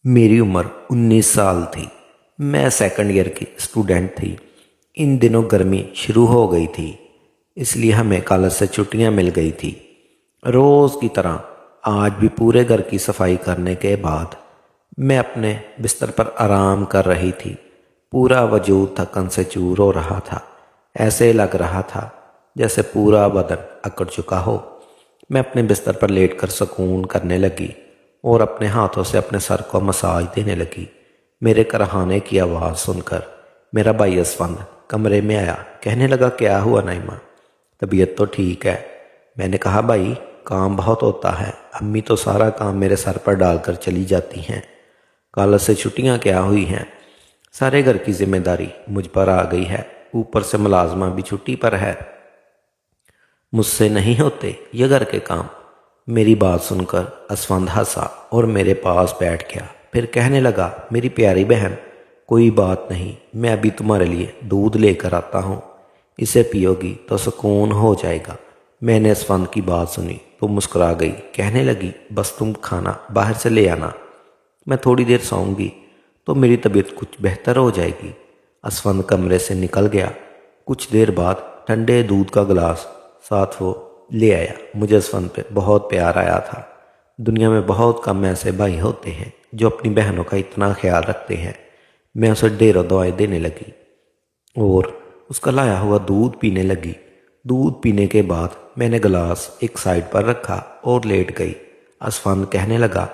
मेरी उम्र 19 साल थी। मैं सेकंड ईयर की स्टूडेंट थी। इन दिनों गर्मी शुरू हो गई थी, इसलिए हमें कॉलेज से छुट्टियां मिल गई थी। रोज़ की तरह आज भी पूरे घर की सफाई करने के बाद मैं अपने बिस्तर पर आराम कर रही थी। पूरा वजूद थकन से चूर हो रहा था। ऐसे लग रहा था जैसे पूरा बदन अकड़ चुका हो। मैं अपने बिस्तर पर लेटकर सुकून करने लगी और अपने हाथों से अपने सर को मसाज देने लगी। मेरे करहाने की आवाज़ सुनकर मेरा भाई असफंद कमरे में आया। कहने लगा, क्या हुआ नाइमा, तबीयत तो ठीक है? मैंने कहा, भाई काम बहुत होता है, अम्मी तो सारा काम मेरे सर पर डालकर चली जाती हैं। कॉलेज से छुट्टियां क्या हुई हैं, सारे घर की जिम्मेदारी मुझ पर आ गई है। ऊपर से मुलाजमा भी छुट्टी पर है, मुझसे नहीं होते ये घर के काम। मेरी बात सुनकर असफंद हंसा और मेरे पास बैठ गया। फिर कहने लगा, मेरी प्यारी बहन, कोई बात नहीं, मैं अभी तुम्हारे लिए दूध लेकर आता हूँ, इसे पियोगी तो सुकून हो जाएगा। मैंने असफंद की बात सुनी तो मुस्कुरा गई। कहने लगी, बस तुम खाना बाहर से ले आना, मैं थोड़ी देर सोऊंगी तो मेरी तबीयत कुछ बेहतर हो जाएगी। असफंद कमरे से निकल गया। कुछ देर बाद ठंडे दूध का गिलास साथ वो ले आया। मुझे असफंद पे बहुत प्यार आया था। दुनिया में बहुत कम ऐसे भाई होते हैं जो अपनी बहनों का इतना ख्याल रखते हैं। मैं उसे ढेरों दवाएं देने लगी और उसका लाया हुआ दूध पीने लगी। दूध पीने के बाद मैंने गिलास एक साइड पर रखा और लेट गई। असफंद कहने लगा,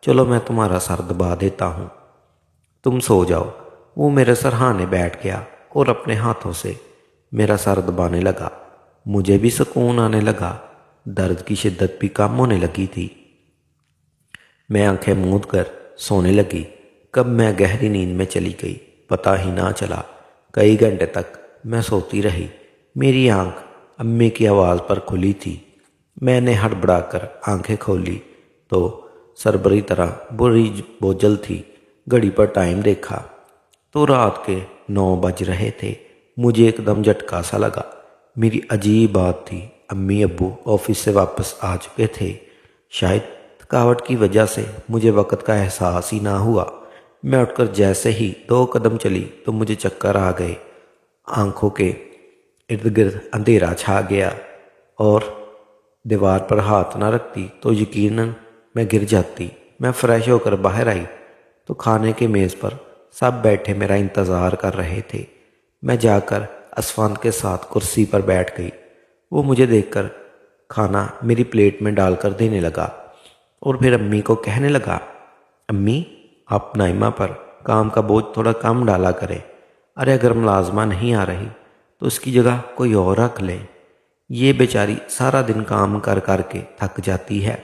चलो मैं तुम्हारा सर दबा देता हूँ, तुम सो जाओ। वो मेरे सरहाने बैठ गया और अपने हाथों से मेरा सर दबाने लगा। मुझे भी सुकून आने लगा। दर्द की शिद्दत भी कम होने लगी थी। मैं आंखें मूंद कर सोने लगी। कब मैं गहरी नींद में चली गई पता ही ना चला। कई घंटे तक मैं सोती रही। मेरी आंख अम्मी की आवाज़ पर खुली थी। मैंने हड़बड़ाकर आंखें खोली तो सरबरी तरह बुरी बोझल थी। घड़ी पर टाइम देखा तो रात के 9 बज रहे थे। मुझे एकदम झटका सा लगा। मेरी अजीब बात थी, अम्मी अब्बू ऑफिस से वापस आ चुके थे। शायद थकावट की वजह से मुझे वक्त का एहसास ही ना हुआ। मैं उठकर जैसे ही 2 कदम चली तो मुझे चक्कर आ गए। आंखों के इर्द गिर्द अंधेरा छा गया और दीवार पर हाथ ना रखती तो यकीनन मैं गिर जाती। मैं फ्रेश होकर बाहर आई तो खाने के मेज़ पर सब बैठे मेरा इंतज़ार कर रहे थे। मैं जाकर असफान के साथ कुर्सी पर बैठ गई। वो मुझे देखकर खाना मेरी प्लेट में डालकर देने लगा और फिर अम्मी को कहने लगा, अम्मी आप नाइमा पर काम का बोझ थोड़ा कम डाला करें। अरे अगर मुलाजमा नहीं आ रही तो उसकी जगह कोई और रख लें। ये बेचारी सारा दिन काम कर कर के थक जाती है।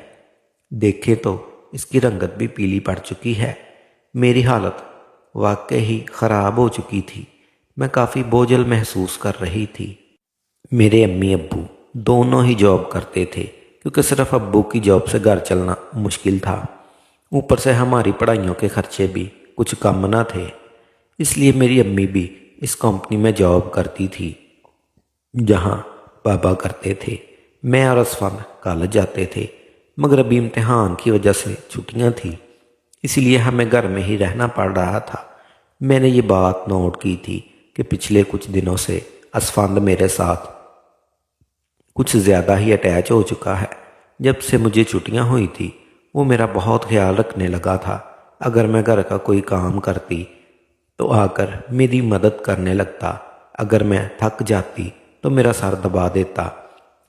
देखे तो इसकी रंगत भी पीली पड़ चुकी है। मेरी हालत वाकई ही ख़राब हो चुकी थी। मैं काफ़ी बोझल महसूस कर रही थी। मेरे अम्मी अब्बू दोनों ही जॉब करते थे, क्योंकि सिर्फ अब्बू की जॉब से घर चलना मुश्किल था। ऊपर से हमारी पढ़ाइयों के खर्चे भी कुछ कम ना थे, इसलिए मेरी अम्मी भी इस कंपनी में जॉब करती थी जहां पापा करते थे। मैं और असफान कॉलेज जाते थे, मगर अभी इम्तिहान की वजह से छुट्टियां थी, इसलिए हमें घर में ही रहना पड़ रहा था। मैंने ये बात नोट की थी कि पिछले कुछ दिनों से असफान मेरे साथ कुछ ज़्यादा ही अटैच हो चुका है। जब से मुझे छुट्टियां हुई थी वो मेरा बहुत ख्याल रखने लगा था। अगर मैं घर का कोई काम करती तो आकर मेरी मदद करने लगता। अगर मैं थक जाती तो मेरा सर दबा देता।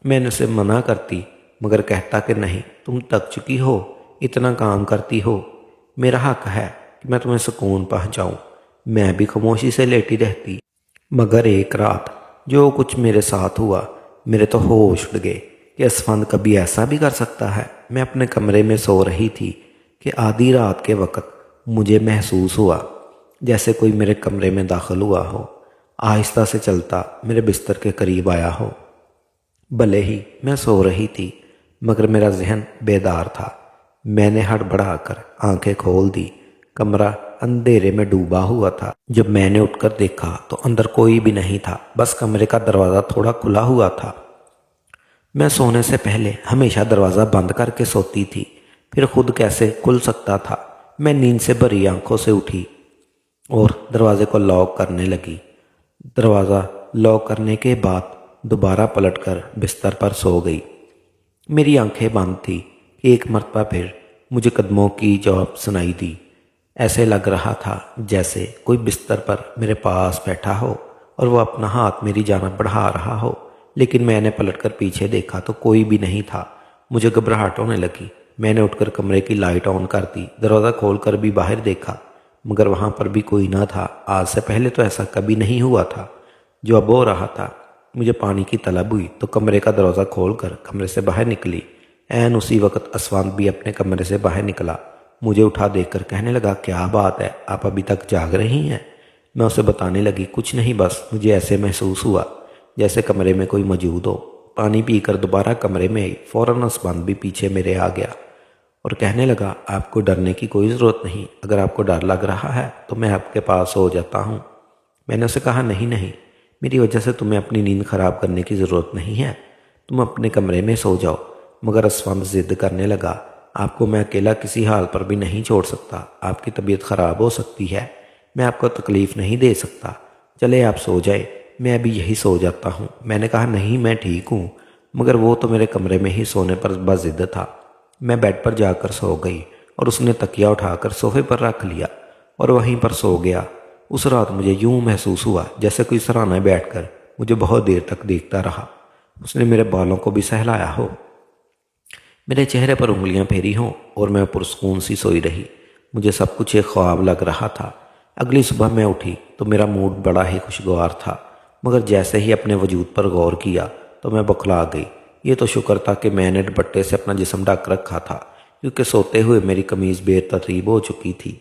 मैंने उसे मना करती, मगर कहता कि नहीं, तुम थक चुकी हो, इतना काम करती हो, मेरा हक है कि मैं तुम्हें सुकून पहुंचाऊं। मैं भी खामोशी से लेटी रहती। मगर एक रात जो कुछ मेरे साथ हुआ, मेरे तो होश उड़ गए कि असफंद कभी ऐसा भी कर सकता है। मैं अपने कमरे में सो रही थी कि आधी रात के वक़्त मुझे महसूस हुआ जैसे कोई मेरे कमरे में दाखिल हुआ हो, आहिस्ता से चलता मेरे बिस्तर के करीब आया हो। भले ही मैं सो रही थी, मगर मेरा जहन बेदार था। मैंने हड़बड़ाकर आंखें खोल दी। कमरा अंधेरे में डूबा हुआ था। जब मैंने उठकर देखा तो अंदर कोई भी नहीं था, बस कमरे का दरवाज़ा थोड़ा खुला हुआ था। मैं सोने से पहले हमेशा दरवाज़ा बंद करके सोती थी, फिर खुद कैसे खुल सकता था। मैं नींद से भरी आंखों से उठी और दरवाजे को लॉक करने लगी। दरवाज़ा लॉक करने के बाद दोबारा पलटकर बिस्तर पर सो गई। मेरी आंखें बंद थी कि एक मरतबा फिर मुझे कदमों की जवाब सुनाई दी। ऐसे लग रहा था जैसे कोई बिस्तर पर मेरे पास बैठा हो और वो अपना हाथ मेरी जानब बढ़ा रहा हो, लेकिन मैंने पलटकर पीछे देखा तो कोई भी नहीं था। मुझे घबराहट होने लगी। मैंने उठकर कमरे की लाइट ऑन कर दी। दरवाज़ा खोलकर भी बाहर देखा, मगर वहाँ पर भी कोई ना था। आज से पहले तो ऐसा कभी नहीं हुआ था। जो अब हो रहा था, मुझे पानी की तलब हुई तो कमरे का दरवाज़ा खोलकर कमरे से बाहर निकली। ऐन उसी वक्त असवान भी अपने कमरे से बाहर निकला। मुझे उठा देखकर कहने लगा, क्या बात है, आप अभी तक जाग रही हैं? मैं उसे बताने लगी, कुछ नहीं, बस मुझे ऐसे महसूस हुआ जैसे कमरे में कोई मौजूद हो। पानी पीकर दोबारा कमरे में आई। फ़ौरन असवान भी पीछे मेरे आ गया और कहने लगा, आपको डरने की कोई ज़रूरत नहीं। अगर आपको डर लग रहा है तो मैं आपके पास सो जाता हूँ। मैंने उसे कहा, नहीं नहीं, मेरी वजह से तुम्हें अपनी नींद ख़राब करने की ज़रूरत नहीं है, तुम अपने कमरे में सो जाओ। मगर असफंद ज़िद करने लगा, आपको मैं अकेला किसी हाल पर भी नहीं छोड़ सकता। आपकी तबीयत ख़राब हो सकती है, मैं आपको तकलीफ़ नहीं दे सकता। चले आप सो जाए, मैं अभी यही सो जाता हूँ। मैंने कहा, नहीं, मैं ठीक हूँ। मगर वो तो मेरे कमरे में ही सोने पर बस ज़िद था। मैं बेड पर जाकर सो गई और उसने तकिया उठाकर सोफे पर रख लिया और वहीं पर सो गया। उस रात मुझे यूं महसूस हुआ जैसे कोई सराहना बैठकर मुझे बहुत देर तक देखता रहा। उसने मेरे बालों को भी सहलाया हो, मेरे चेहरे पर उंगलियां फेरी हों और मैं पुरस्कून सी सोई रही। मुझे सब कुछ एक ख्वाब लग रहा था। अगली सुबह मैं उठी तो मेरा मूड बड़ा ही खुशगवार था, मगर जैसे ही अपने वजूद पर गौर किया तो मैं बौखला गई। ये तो शुक्र था कि मैंने दुपट्टे से अपना जिस्म ढक रखा था, क्योंकि सोते हुए मेरी कमीज़ बेतरतीब हो चुकी थी।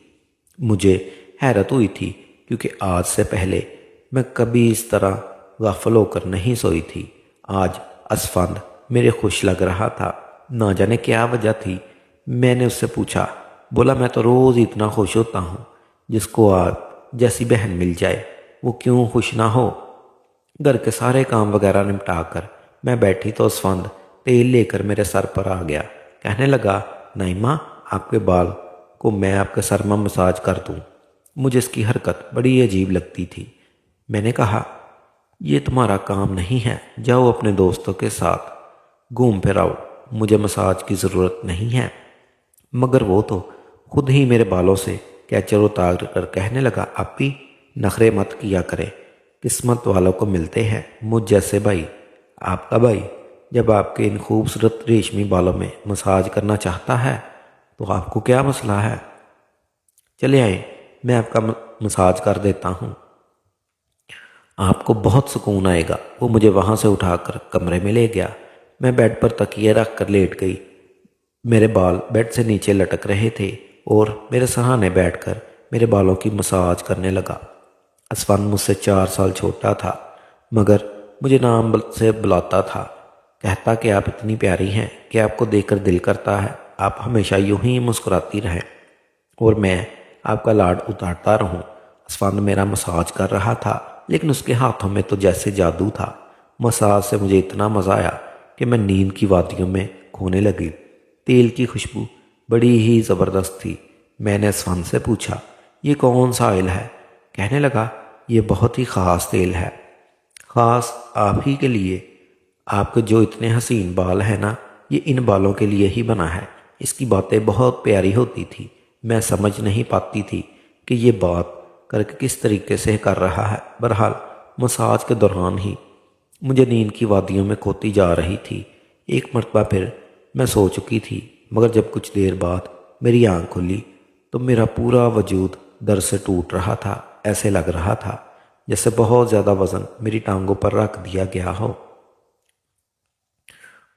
मुझे हैरत हुई थी क्योंकि आज से पहले मैं कभी इस तरह गाफिल होकर नहीं सोई थी। आज असफंद मेरे खुश लग रहा था, ना जाने क्या वजह थी। मैंने उससे पूछा, बोला, मैं तो रोज़ इतना खुश होता हूँ, जिसको आप जैसी बहन मिल जाए वो क्यों खुश ना हो। घर के सारे काम वगैरह निपटा कर मैं बैठी तो असफंद तेल लेकर मेरे सर पर आ गया। कहने लगा, नाइमा, आपके बाल को मैं आपके सर में मसाज कर दूँ। मुझे इसकी हरकत बड़ी अजीब लगती थी। मैंने कहा, ये तुम्हारा काम नहीं है, जाओ अपने दोस्तों के साथ घूम फिर आओ, मुझे मसाज की ज़रूरत नहीं है। मगर वो तो खुद ही मेरे बालों से कैचर उतार कर कहने लगा, आपी नखरे मत किया करे, किस्मत वालों को मिलते हैं मुझ जैसे भाई। आपका भाई जब आपके इन खूबसूरत रेशमी बालों में मसाज करना चाहता है तो आपको क्या मसला है? चले आए, मैं आपका मसाज कर देता हूँ, आपको बहुत सुकून आएगा। वो मुझे वहाँ से उठाकर कमरे में ले गया। मैं बेड पर तकिए रख कर लेट गई। मेरे बाल बेड से नीचे लटक रहे थे और मेरे सराहने बैठकर मेरे बालों की मसाज करने लगा। असफान मुझसे 4 साल छोटा था, मगर मुझे नाम से बुलाता था। कहता कि आप इतनी प्यारी हैं कि आपको देखकर दिल करता है आप हमेशा यूं ही मुस्कुराती रहें और मैं आपका लाड उतारता रहूं। असफान मेरा मसाज कर रहा था, लेकिन उसके हाथों में तो जैसे जादू था। मसाज से मुझे इतना मज़ा आया कि मैं नींद की वादियों में खोने लगी। तेल की खुशबू बड़ी ही ज़बरदस्त थी। मैंने असफान से पूछा, ये कौन सा ऑयल है? कहने लगा, ये बहुत ही ख़ास तेल है, ख़ास आप ही के लिए। आपके जो इतने हसीन बाल हैं ना, ये इन बालों के लिए ही बना है। इसकी बातें बहुत प्यारी होती थी। मैं समझ नहीं पाती थी कि ये बात करके किस तरीके से कर रहा है। बहरहाल मसाज के दौरान ही मुझे नींद की वादियों में खोती जा रही थी। एक मरतबा फिर मैं सो चुकी थी, मगर जब कुछ देर बाद मेरी आँख खुली तो मेरा पूरा वजूद दर्द से टूट रहा था। ऐसे लग रहा था जैसे बहुत ज़्यादा वज़न मेरी टांगों पर रख दिया गया हो।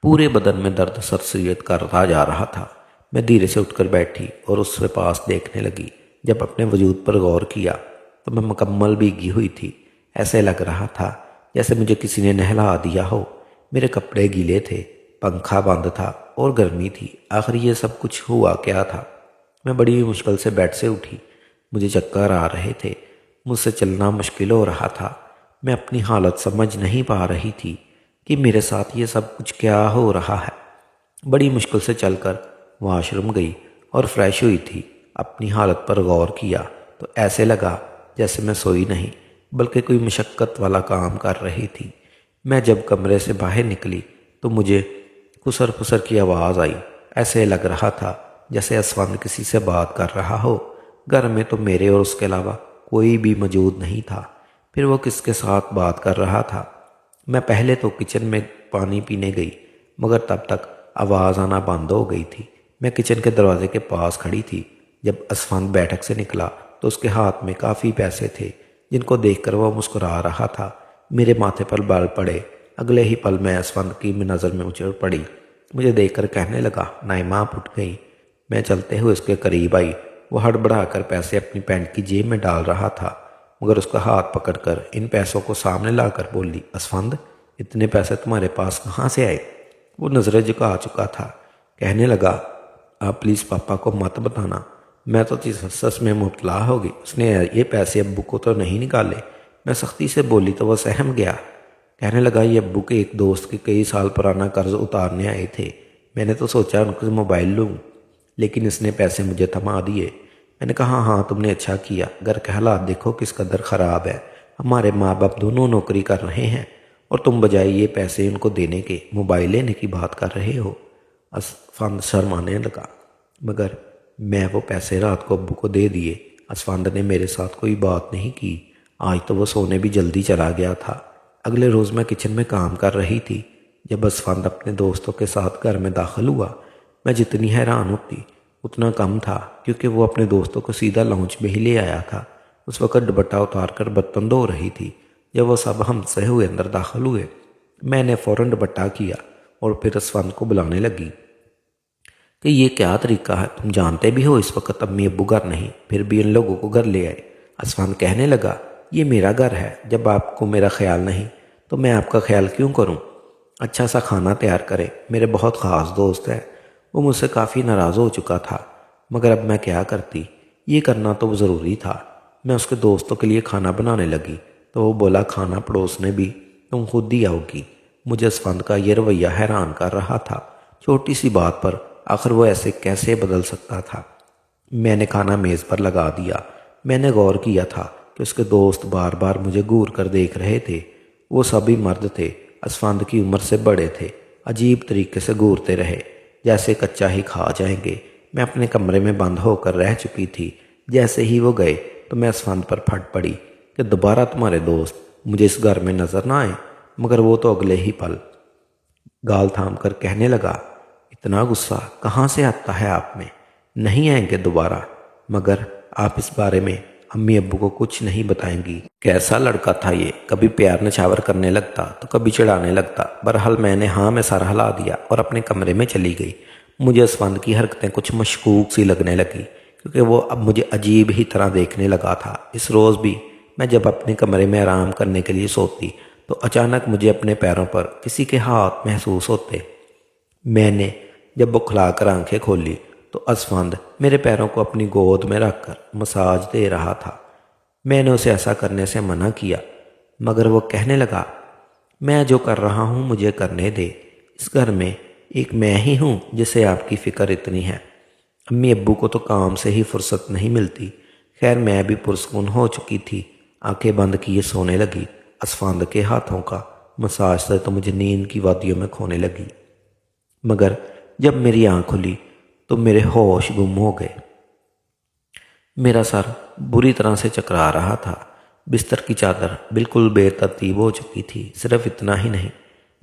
पूरे बदन में दर्द सरसरियत करता जा रहा था। मैं धीरे से उठकर बैठी और उसके पास देखने लगी। जब अपने वजूद पर गौर किया तो मैं मुकम्मल भीगी हुई थी। ऐसे लग रहा था जैसे मुझे किसी ने नहला दिया हो। मेरे कपड़े गीले थे, पंखा बंद था और गर्मी थी। आखिर ये सब कुछ हुआ क्या था? मैं बड़ी मुश्किल से बेड से उठी। मुझे चक्कर आ रहे थे, मुझसे चलना मुश्किल हो रहा था। मैं अपनी हालत समझ नहीं पा रही थी कि मेरे साथ ये सब कुछ क्या हो रहा है। बड़ी मुश्किल से चलकर वॉशरूम गई और फ्रेश हुई थी। अपनी हालत पर गौर किया तो ऐसे लगा जैसे मैं सोई नहीं बल्कि कोई मशक्क़त वाला काम कर रही थी। मैं जब कमरे से बाहर निकली तो मुझे खुसर फुसर की आवाज़ आई। ऐसे लग रहा था जैसे असफंद किसी से बात कर रहा हो। घर में तो मेरे और उसके अलावा कोई भी मौजूद नहीं था। फिर वो किसके साथ बात कर रहा था। मैं पहले तो किचन में पानी पीने गई मगर तब तक आवाज़ आना बंद हो गई थी। मैं किचन के दरवाजे के पास खड़ी थी। जब असफंद बैठक से निकला तो उसके हाथ में काफ़ी पैसे थे जिनको देखकर वह मुस्कुरा रहा था। मेरे माथे पर बाल पड़े। अगले ही पल में असफंद की नज़र में मुझे पड़ी। मुझे देखकर कहने लगा, नाइमा आप उठ गई। मैं चलते हुए उसके करीब आई। वो हड़बड़ा कर पैसे अपनी पैंट की जेब में डाल रहा था मगर उसका हाथ पकड़कर इन पैसों को सामने लाकर बोली, असफंद इतने पैसे तुम्हारे पास कहाँ से आए? वो नज़रें झुका चुका था। कहने लगा, आप प्लीज़ पापा को मत बताना, मैं तो सच में मुब्तला होगी। उसने ये पैसे अब्बू को तो नहीं निकाले। मैं सख्ती से बोली तो वह सहम गया। कहने लगा, ये अब्बू के एक दोस्त के कई साल पुराना कर्ज उतारने आए थे। मैंने तो सोचा उनसे मोबाइल लूँ लेकिन इसने पैसे मुझे थमा दिए। मैंने कहा, हाँ तुमने अच्छा किया। घर के हालात देखो किस कदर ख़राब है। हमारे माँ बाप दोनों नौकरी कर रहे हैं और तुम बजाय ये पैसे उनको देने के मोबाइल लेने की बात कर रहे हो। असफंद शर्माने लगा मगर मैं वो पैसे रात को अब्बू को दे दिए। असफंद ने मेरे साथ कोई बात नहीं की। आज तो वो सोने भी जल्दी चला गया था। अगले रोज़ मैं किचन में काम कर रही थी जब असफंद अपने दोस्तों के साथ घर में दाखिल हुआ। मैं जितनी हैरान होती उतना कम था क्योंकि वो अपने दोस्तों को सीधा लाउंज में ही ले आया था। उस वक़्त दुपट्टा उतार कर बर्तन धो रही थी। जब वो सब हमसे हुए अंदर दाखिल हुए मैंने फ़ौरन दुपट्टा किया और फिर असफंद को बुलाने लगी कि ये क्या तरीका है, तुम जानते भी हो इस वक्त अम्मी अब्बू घर नहीं, फिर भी इन लोगों को घर ले आए। असफंद कहने लगा, ये मेरा घर है, जब आपको मेरा ख्याल नहीं तो मैं आपका ख्याल क्यों करूं? अच्छा सा खाना तैयार करे, मेरे बहुत ख़ास दोस्त है। वो मुझसे काफ़ी नाराज़ हो चुका था मगर अब मैं क्या करती, ये करना तो ज़रूरी था। मैं उसके दोस्तों के लिए खाना बनाने लगी तो वो बोला, खाना पड़ोसने भी तुम खुद ही आओगी। मुझे असफंद का ये रवैया हैरान कर रहा था। छोटी सी बात पर आखिर वो ऐसे कैसे बदल सकता था। मैंने खाना मेज़ पर लगा दिया। मैंने गौर किया था कि उसके दोस्त बार बार मुझे घूर कर देख रहे थे। वो सभी मर्द थे, असफंद की उम्र से बड़े थे। अजीब तरीके से घूरते रहे जैसे कच्चा ही खा जाएंगे। मैं अपने कमरे में बंद होकर रह चुकी थी। जैसे ही वो गए तो मैं असफंद पर फट पड़ी कि दोबारा तुम्हारे दोस्त मुझे इस घर में नजर ना आए। मगर वो तो अगले ही पल गाल थाम कर कहने लगा, इतना गुस्सा कहाँ से आता है आप में? नहीं आएंगे दोबारा, मगर आप इस बारे में अम्मी अब्बू को कुछ नहीं बताएंगी। कैसा लड़का था ये, कभी प्यार नछावर करने लगता तो कभी चिढ़ाने लगता। बहरहाल मैंने हाँ में सर हिला दिया और अपने कमरे में चली गई। मुझे असफंद की हरकतें कुछ मशकूक सी लगने लगी क्योंकि वो अब मुझे अजीब ही तरह देखने लगा था। इस रोज़ भी मैं जब अपने कमरे में आराम करने के लिए सोती तो अचानक मुझे अपने पैरों पर किसी के हाथ महसूस होते। मैंने जब बुखलाकर आंखें खोली तो असफंद मेरे पैरों को अपनी गोद में रखकर मसाज दे रहा था। मैंने उसे ऐसा करने से मना किया मगर वो कहने लगा, मैं जो कर रहा हूँ मुझे करने दे। इस घर में एक मैं ही हूँ जिसे आपकी फ़िक्र इतनी है। अम्मी अब्बू को तो काम से ही फुर्सत नहीं मिलती। खैर मैं भी पुरस्कून हो चुकी थी। आंखें बंद किए सोने लगी। असफंद के हाथों का मसाज से तो मुझे नींद की वादियों में खोने लगी। मगर जब मेरी आँख खुली तो मेरे होश गुम हो गए। मेरा सर बुरी तरह से चकरा रहा था। बिस्तर की चादर बिल्कुल बेतरतीब हो चुकी थी। सिर्फ इतना ही नहीं,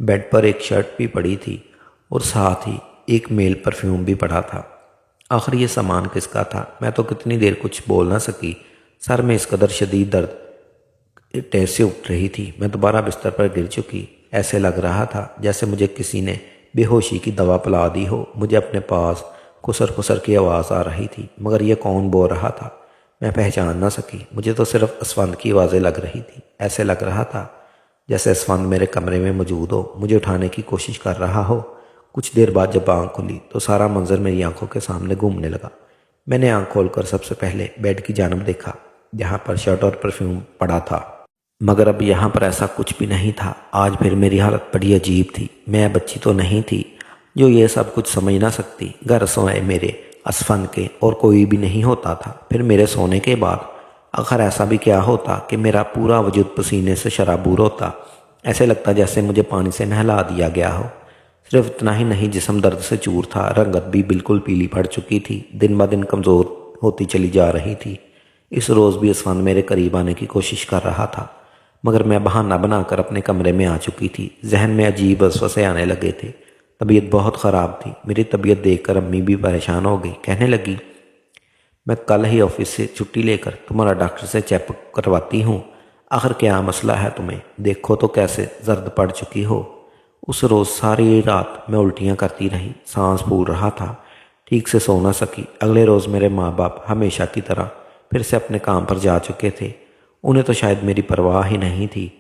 बेड पर एक शर्ट भी पड़ी थी और साथ ही एक मेल परफ्यूम भी पड़ा था। आखिर ये सामान किसका था? मैं तो कितनी देर कुछ बोल ना सकी। सर में इस कदर शदीद दर्द टेसे उठ रही थी। मैं दोबारा बिस्तर पर गिर चुकी। ऐसे लग रहा था जैसे मुझे किसी ने बेहोशी की दवा पिला दी हो। मुझे अपने पास खुसर खुसर की आवाज़ आ रही थी मगर यह कौन बोल रहा था मैं पहचान ना सकी। मुझे तो सिर्फ असफंद की आवाज़ें लग रही थी। ऐसे लग रहा था जैसे असफंद मेरे कमरे में मौजूद हो, मुझे उठाने की कोशिश कर रहा हो। कुछ देर बाद जब आँख खुली तो सारा मंजर मेरी आंखों के सामने घूमने लगा। मैंने आँख खोलकर सबसे पहले बेड की जानब देखा जहाँ पर शर्ट और परफ्यूम पड़ा था, मगर अब यहाँ पर ऐसा कुछ भी नहीं था। आज फिर मेरी हालत बड़ी अजीब थी। मैं बच्ची तो नहीं थी जो ये सब कुछ समझ ना सकती। घर सोए मेरे असफन के और कोई भी नहीं होता था। फिर मेरे सोने के बाद आखिर ऐसा भी क्या होता कि मेरा पूरा वजूद पसीने से शराबूर होता। ऐसे लगता जैसे मुझे पानी से नहला दिया गया हो। सिर्फ इतना ही नहीं, जिस्म दर्द से चूर था, रंगत भी बिल्कुल पीली पड़ चुकी थी, दिन ब दिन कमज़ोर होती चली जा रही थी। इस रोज़ भी असफान मेरे करीब आने की कोशिश कर रहा था, मगर मैं बहाना बनाकर अपने कमरे में आ चुकी थी। जहन में अजीब वसवसे आने लगे थे। तबीयत बहुत ख़राब थी। मेरी तबीयत देखकर अम्मी भी परेशान हो गई। कहने लगी, मैं कल ही ऑफिस से छुट्टी लेकर तुम्हारा डॉक्टर से चेकअप करवाती हूँ। आखिर क्या मसला है तुम्हें? देखो तो कैसे जर्द पड़ चुकी हो। उस रोज़ सारी रात मैं उल्टियाँ करती रही, सांस फूल रहा था, ठीक से सो न सकी। अगले रोज़ मेरे माँ बाप हमेशा की तरह फिर से अपने काम पर जा चुके थे। उन्हें तो शायद मेरी परवाह ही नहीं थी।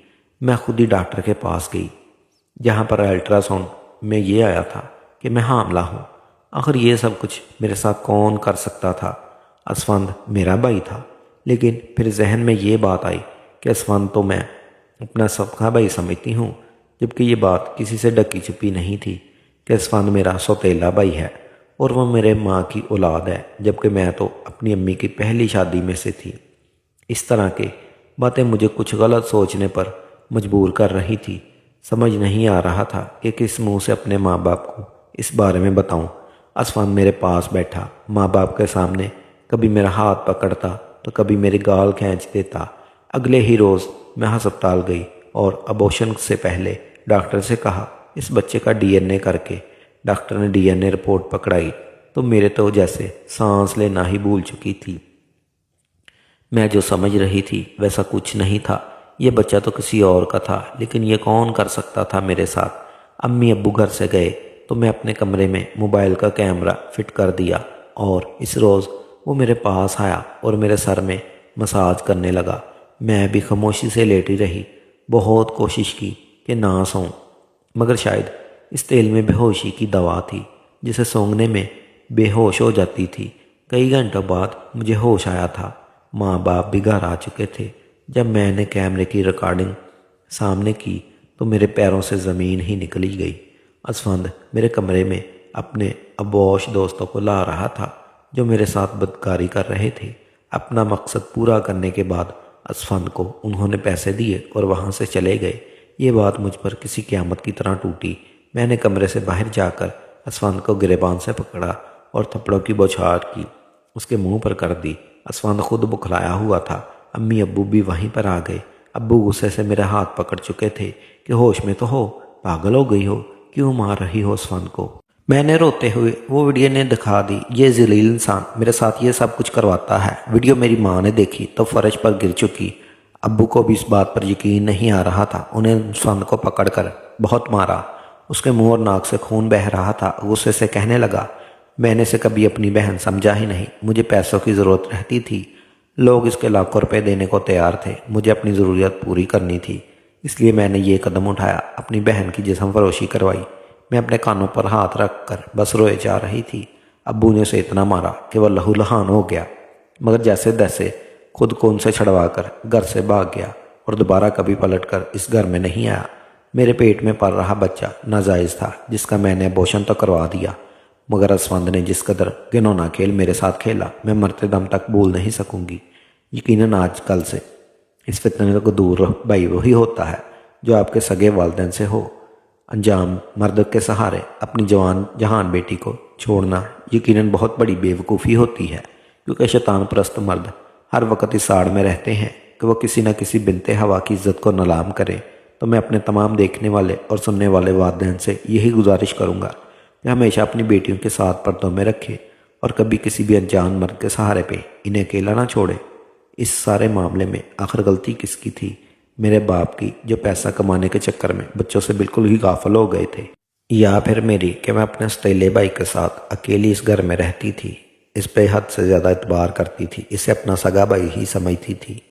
मैं खुद ही डॉक्टर के पास गई, जहाँ पर अल्ट्रासाउंड में ये आया था कि मैं हामला हूँ। आखिर ये सब कुछ मेरे साथ कौन कर सकता था? असफंद मेरा भाई था, लेकिन फिर जहन में ये बात आई कि असफंद तो मैं अपना सबका भाई समझती हूँ, जबकि ये बात किसी से ढकी छुपी नहीं थी कि असफंद मेरा सौतेला भाई है और वह मेरे माँ की औलाद है, जबकि मैं तो अपनी अम्मी की पहली शादी में से थी। इस तरह के बातें मुझे कुछ गलत सोचने पर मजबूर कर रही थी। समझ नहीं आ रहा था कि किस मुंह से अपने माँ बाप को इस बारे में बताऊं। असफान मेरे पास बैठा, माँ बाप के सामने कभी मेरा हाथ पकड़ता तो कभी मेरी गाल खींच देता। अगले ही रोज़ मैं अस्पताल गई और अबॉर्शन से पहले डॉक्टर से कहा, इस बच्चे का डीएनए करके। डॉक्टर ने डीएनए रिपोर्ट पकड़ाई तो मेरे तो जैसे सांस लेना ही भूल चुकी थी। मैं जो समझ रही थी वैसा कुछ नहीं था। ये बच्चा तो किसी और का था, लेकिन ये कौन कर सकता था मेरे साथ? अम्मी अब्बू घर से गए तो मैं अपने कमरे में मोबाइल का कैमरा फिट कर दिया और इस रोज़ वो मेरे पास आया और मेरे सर में मसाज करने लगा। मैं भी खामोशी से लेटी रही। बहुत कोशिश की कि ना सोऊं, मगर शायद इस तेल में बेहोशी की दवा थी, जिसे सूंघने में बेहोश हो जाती थी। कई घंटों बाद मुझे होश आया था। माँ बाप भी घर आ चुके थे। जब मैंने कैमरे की रिकॉर्डिंग सामने की तो मेरे पैरों से ज़मीन ही निकली गई। असफंद मेरे कमरे में अपने अबोश दोस्तों को ला रहा था, जो मेरे साथ बदकारी कर रहे थे। अपना मकसद पूरा करने के बाद असफंद को उन्होंने पैसे दिए और वहाँ से चले गए। ये बात मुझ पर किसी क़यामत की तरह टूटी। मैंने कमरे से बाहर जाकर असफंद को गिरेबान से पकड़ा और थप्पड़ों की बौछार की उसके मुंह पर कर दी। असफंद खुद बुखलाया हुआ था। अम्मी अब्बू भी वहीं पर आ गए। अब्बू गुस्से से मेरे हाथ पकड़ चुके थे कि होश में तो हो, पागल हो गई हो, क्यों मार रही हो असफंद को? मैंने रोते हुए वो वीडियो ने दिखा दी। ये जलील इंसान मेरे साथ ये सब कुछ करवाता है। वीडियो मेरी माँ ने देखी तो फर्श पर गिर चुकी। अब्बू को भी इस बात पर यकीन नहीं आ रहा था। उन्हें असफंद को पकड़कर बहुत मारा। उसके मुंह और नाक से खून बह रहा था। गुस्से से कहने लगा, मैंने इसे कभी अपनी बहन समझा ही नहीं। मुझे पैसों की ज़रूरत रहती थी, लोग इसके लाखों रुपए देने को तैयार थे। मुझे अपनी ज़रूरत पूरी करनी थी, इसलिए मैंने ये कदम उठाया। अपनी बहन की जिस्म फरोशी करवाई। मैं अपने कानों पर हाथ रख कर बस रोए जा रही थी। अब्बू ने उसे इतना मारा कि वह लहूलुहान हो गया, मगर जैसे तैसे खुद को उनसे छड़वा कर घर से भाग गया और दोबारा कभी पलट कर इस घर में नहीं आया। मेरे पेट में पल रहा बच्चा नाजायज़ था, जिसका मैंने अबॉर्शन तो करवा दिया, मगर असफंद ने जिस कदर घिनौना खेल मेरे साथ खेला, मैं मरते दम तक भूल नहीं सकूंगी। यकीनन आजकल से इस फितने को दूर भाई वही होता है जो आपके सगे वालिदैन से हो। अंजाम मर्द के सहारे अपनी जवान जहान बेटी को छोड़ना यकीनन बहुत बड़ी बेवकूफ़ी होती है, क्योंकि शैतान परस्त मर्द हर वक्त इस आड़ में रहते हैं कि वह किसी न किसी बिनते हवा की इज्जत को नीलाम करे। तो मैं अपने तमाम देखने वाले और सुनने वाले वालिदैन से यही गुजारिश करूँगा कि हमेशा अपनी बेटियों के साथ पर्दों में रखे और कभी किसी भी अनजान मर्द के सहारे पे इन्हें अकेला ना छोड़े। इस सारे मामले में आखिर गलती किसकी थी? मेरे बाप की, जो पैसा कमाने के चक्कर में बच्चों से बिल्कुल ही गाफिल हो गए थे, या फिर मेरी कि मैं अपने सौतेले भाई के साथ अकेली इस घर में रहती थी, इस पे हद से ज़्यादा एतबार करती थी, इसे अपना सगा भाई ही समझती थी।